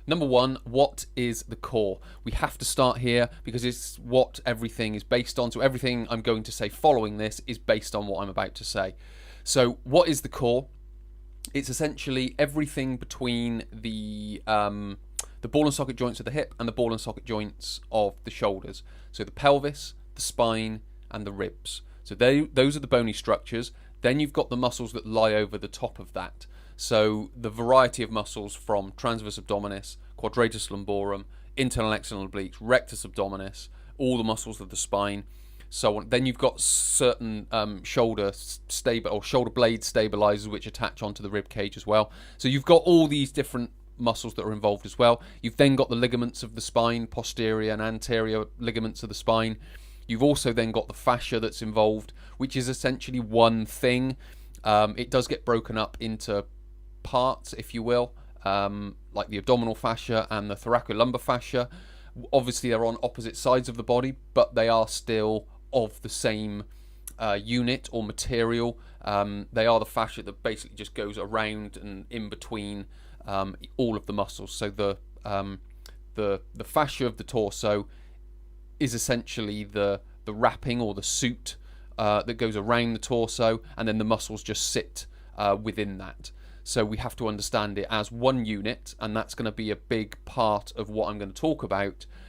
Number one, what is the core? We have to start here because it's what everything is based on. So everything I'm going to say following this is based on what I'm about to say. So what is the core? It's essentially everything between the ball and socket joints of the hip and the ball and socket joints of the shoulders. So the pelvis, the spine, and the ribs. So those are the bony structures. Then you've got the muscles that lie over the top of that. So the variety of muscles from transverse abdominis, quadratus lumborum, internal external obliques, rectus abdominis, all the muscles of the spine, so on. Then you've got certain shoulder blade stabilizers which attach onto the rib cage as well. So you've got all these different muscles that are involved as well. You've then got the ligaments of the spine, posterior and anterior ligaments of the spine. You've also then got the fascia that's involved, which is essentially one thing. It does get broken up into parts, if you will, like the abdominal fascia and the thoracolumbar fascia. Obviously, they're on opposite sides of the body, but they are still of the same unit or material. They are the fascia that basically just goes around and in between all of the muscles. So the fascia of the torso is essentially the wrapping or the suit that goes around the torso, and then the muscles just sit within that. So we have to understand it as one unit, and that's going to be a big part of what I'm going to talk about